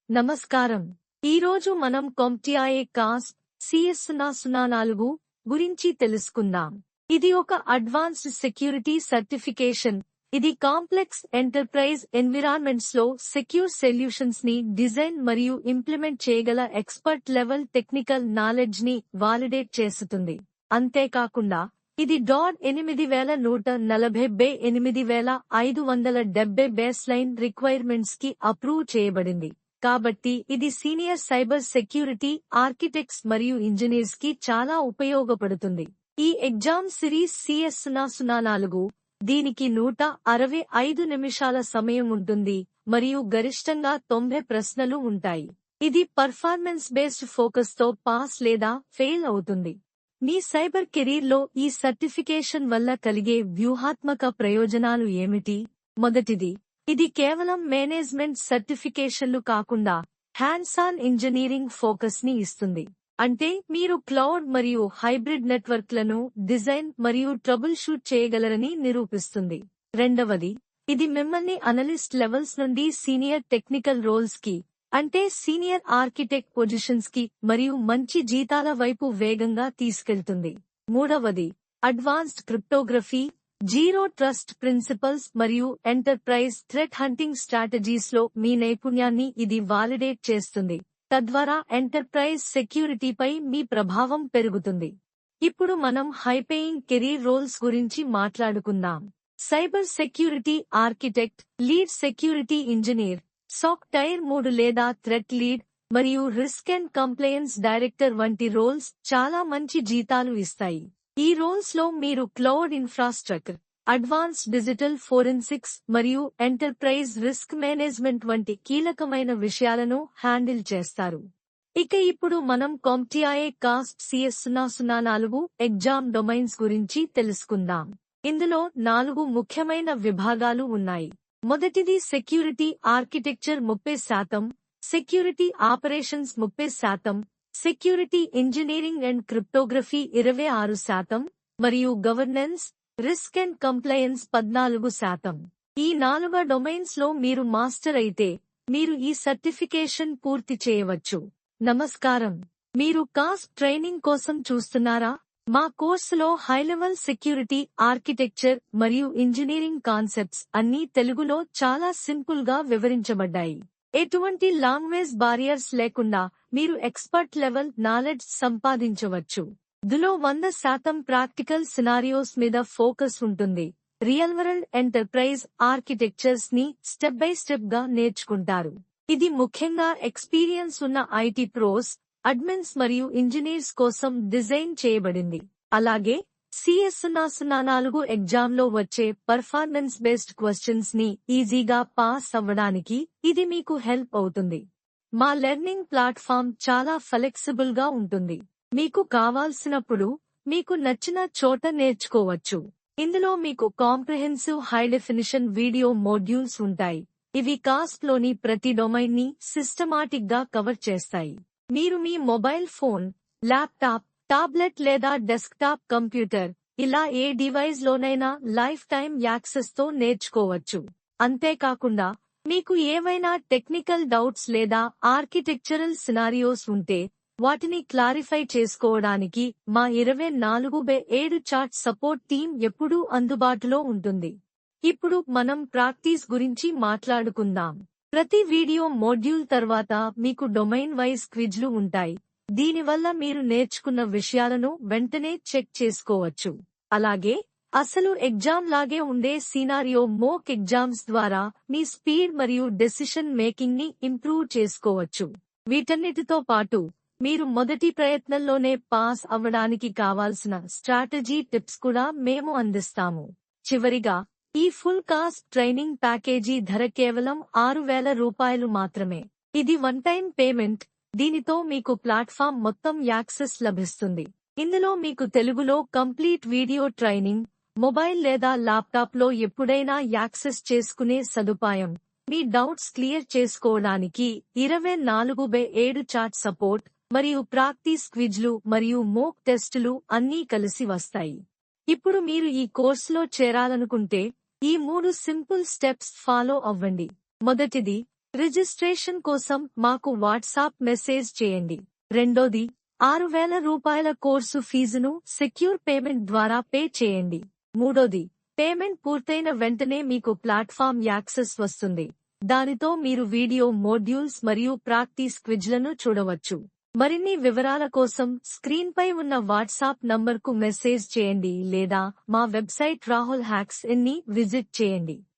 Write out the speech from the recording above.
నమస్కారం. ఈరోజు మనం CompTIA CASP CS004 గురించి తెలుసుకుందాం. ఇది ఒక అడ్వాన్స్డ్ సెక్యూరిటీ సర్టిఫికేషన్. ఇది కాంప్లెక్స్ ఎంటర్ప్రైజ్ ఎన్విరాన్మెంట్స్ లో సెక్యూర్ సొల్యూషన్స్ ని డిజైన్ మరియు ఇంప్లిమెంట్ చేయగల ఎక్స్పర్ట్ లెవెల్ టెక్నికల్ నాలెడ్జ్ ని వాలిడేట్ చేస్తుంది. అంతేకాకుండా ఇది DOD 8140/8570 బేస్ లైన్ రిక్వైర్మెంట్స్ కి అప్రూవ్ చేయబడింది. కాబట్టి ఇది సీనియర్ సైబర్ సెక్యూరిటీ ఆర్కిటెక్ట్స్ మరియు ఇంజనీర్స్ కి చాలా ఉపయోగపడుతుంది. ఈ ఎగ్జామ్ సిరీస్ CS004 దీనికి 165 నిమిషాల సమయం ఉంటుంది మరియు గరిష్టంగా 90 ప్రశ్నలు ఉంటాయి. ఇది పర్ఫార్మెన్స్ బేస్డ్ ఫోకస్ తో పాస్ లేదా ఫెయిల్ అవుతుంది. మీ సైబర్ కెరీర్ లో ఈ సర్టిఫికేషన్ వల్ల కలిగే వ్యూహాత్మక ప్రయోజనాలు ఏమిటి? మొదటిది, ఇది కేవలం మేనేజ్మెంట్ సర్టిఫికేషన్లు కాకుండా హ్యాండ్స్ ఆన్ ఇంజనీరింగ్ ఫోకస్ ని ఇస్తుంది. అంటే మీరు క్లౌడ్ మరియు హైబ్రిడ్ నెట్వర్క్లను డిజైన్ మరియు ట్రబుల్ షూట్ చేయగలరని నిరూపిస్తుంది. రెండవది, ఇది మిమ్మల్ని అనలిస్ట్ లెవెల్స్ నుండి సీనియర్ టెక్నికల్ రోల్స్ కి, అంటే సీనియర్ ఆర్కిటెక్ట్ పొజిషన్స్ కి మరియు మంచి జీతాల వైపు వేగంగా తీసుకెళ్తుంది. మూడవది, advanced cryptography, zero trust principles మరియు ఎంటర్ప్రైజ్ థ్రెట్ హంటింగ్ స్ట్రాటజీస్ లో మీ నైపుణ్యాన్ని ఇది వాలిడేట్ చేస్తుంది. తద్వారా ఎంటర్ప్రైజ్ సెక్యూరిటీపై మీ ప్రభావం పెరుగుతుంది. ఇప్పుడు మనం హైపేయింగ్ కెరీర్ రోల్స్ గురించి మాట్లాడుకుందాం. Cyber security architect, lead security engineer, SOC tier 3 లేదా థ్రెట్ లీడ్ మరియు రిస్క్ అండ్ కంప్లయన్స్ డైరెక్టర్ వంటి రోల్స్ చాలా మంచి జీతాలు ఇస్తాయి. ఈ రోల్స్ లో మీరు cloud infrastructure, advanced digital forensics మరియు ఎంటర్ప్రైజ్ రిస్క్ మేనేజ్మెంట్ వంటి కీలకమైన విషయాలను హ్యాండిల్ చేస్తారు. ఇప్పుడు మనం CompTIA CASP CS004 exam domains గురించి తెలుసుకుందాం. ఇందులో 4 ముఖ్యమైన విభాగాలు ఉన్నాయి. మొదటిది security architecture 30%, security operations 30%, security engineering and cryptography 26% మరియు గవర్నెన్స్, రిస్క్ అండ్ కంప్లయన్స్ 14%. ఈ 4 డొమైన్స్ లో మీరు మాస్టర్ అయితే మీరు ఈ సర్టిఫికేషన్ పూర్తి చేయవచ్చు. నమస్కారం. మీరు CASP ట్రైనింగ్ కోసం చూస్తున్నారా? మా కోర్సులో హైలెవెల్ సెక్యూరిటీ ఆర్కిటెక్చర్ మరియు ఇంజనీరింగ్ కాన్సెప్ట్స్ అన్నీ తెలుగులో చాలా సింపుల్ గా వివరించబడ్డాయి. ఎటువంటి లాంగ్వేజ్ బారియర్స్ లేకుండా మీరు ఎక్స్పర్ట్ లెవెల్ నాలెడ్జ్ సంపాదించవచ్చు. దులో 100% ప్రాక్టికల్ సినారియోస్ మీద ఫోకస్ ఉంటుంది. రియల్ వరల్డ్ ఎంటర్ప్రైజ్ ఆర్కిటెక్చర్స్ ని స్టెప్ బై స్టెప్ గా నేర్చుకుంటారు. ఇది ముఖ్యంగా ఎక్స్పీరియన్స్ ఉన్న ఐటీ ప్రోస్, అడ్మిన్స్ మరియు ఇంజనీర్స్ కోసం డిజైన్ చేయబడింది. అలాగే CS004 ఎగ్జామ్ లో వచ్చే పర్ఫార్మెన్స్ బేస్డ్ క్వశ్చన్స్ ని ఈజీగా పాస్ అవ్వడానికి ఇది మీకు హెల్ప్ అవుతుంది. మా లెర్నింగ్ ప్లాట్ఫామ్ చాలా ఫ్లెక్సిబుల్ గా ఉంటుంది. మీకు కావాల్సినప్పుడు మీకు నచ్చిన చోట నేర్చుకోవచ్చు. ఇందులో మీకు comprehensive high definition video modules ఉంటాయి. ఇవి CASP లోని ప్రతి డొమైన్ ని సిస్టమాటిక్ గా కవర్ చేస్తాయి. మీరు మీ మొబైల్ ఫోన్, ల్యాప్టాప్, టాబ్లెట్ లేదా డెస్క్టాప్ కంప్యూటర్ ఇలా ఏ డివైస్ లోనైనా లైఫ్ టైం యాక్సెస్ తో నేర్చుకోవచ్చు. అంతేకాకుండా మీకు ఏవైనా టెక్నికల్ డౌట్స్ లేదా ఆర్కిటెక్చరల్ సినారియోస్ ఉంటే వాటిని క్లారిఫై చేసుకోవడానికి మా 24/7 చాట్ సపోర్ట్ టీం ఎప్పుడూ అందుబాటులో ఉంటుంది. ఇప్పుడు మనం ప్రాక్టీస్ గురించి మాట్లాడుకుందాం. ప్రతి వీడియో మోడ్యూల్ తర్వాత మీకు డొమైన్ వైజ్ క్విజ్లు ఉంటాయి. దీనివల్ల మీరు నేర్చుకున్న విషయాలను వెంటనే చెక్ చేసుకోవచ్చు. అలాగే అసలు ఎగ్జామ్ లాగే ఉండే సినారియో మోక్ ఎగ్జామ్స్ ద్వారా మీ స్పీడ్ మరియు డెసిషన్ మేకింగ్ ని ఇంప్రూవ్ చేసుకోవచ్చు. వీటన్నిటితో పాటు మీరు మొదటి ప్రయత్నంలోనే పాస్ అవ్వడానికి కావాల్సిన స్ట్రాటజీ టిప్స్ కూడా మేము అందిస్తాము. చివరిగా ఈ ఫుల్ CASP ట్రైనింగ్ ప్యాకేజీ ధర కేవలం 6,000 రూపాయలు మాత్రమే. ఇది వన్ టైం పేమెంట్. దీనితో మీకు ప్లాట్ఫామ్ మొత్తం యాక్సెస్ లభిస్తుంది. ఇందులో మీకు తెలుగులో కంప్లీట్ వీడియో ట్రైనింగ్, మొబైల్ లేదా ల్యాప్టాప్ లో ఎప్పుడైనా యాక్సెస్ చేసుకునే సదుపాయం, మీ డౌట్స్ క్లియర్ చేసుకోవడానికి 24/7 చాట్ సపోర్ట్ మరియు ప్రాక్టీస్ క్విజ్లు మరియు మోక్ టెస్టులు అన్నీ కలిసి వస్తాయి. ఇప్పుడు మీరు ఈ కోర్సులో చేరాలనుకుంటే ఈ 3 సింపుల్ స్టెప్స్ ఫాలో అవ్వండి. మొదటిది, రిజిస్ట్రేషన్ కోసం మాకు వాట్సాప్ మెసేజ్ చేయండి. రెండోది, 6,000 రూపాయల కోర్సు ఫీజును సెక్యూర్ పేమెంట్ ద్వారా పే చేయండి. మూడోది, పేమెంట్ పూర్తయిన వెంటనే మీకు ప్లాట్ఫామ్ యాక్సెస్ వస్తుంది. దానితో మీరు వీడియో మోడ్యూల్స్ మరియు ప్రాక్టీస్ క్విజ్లను చూడవచ్చు. మరిన్ని వివరాల కోసం స్క్రీన్పై ఉన్న వాట్సాప్ నంబర్కు మెసేజ్ చేయండి లేదా మా వెబ్సైట్ rahulhacks ని విజిట్ చేయండి.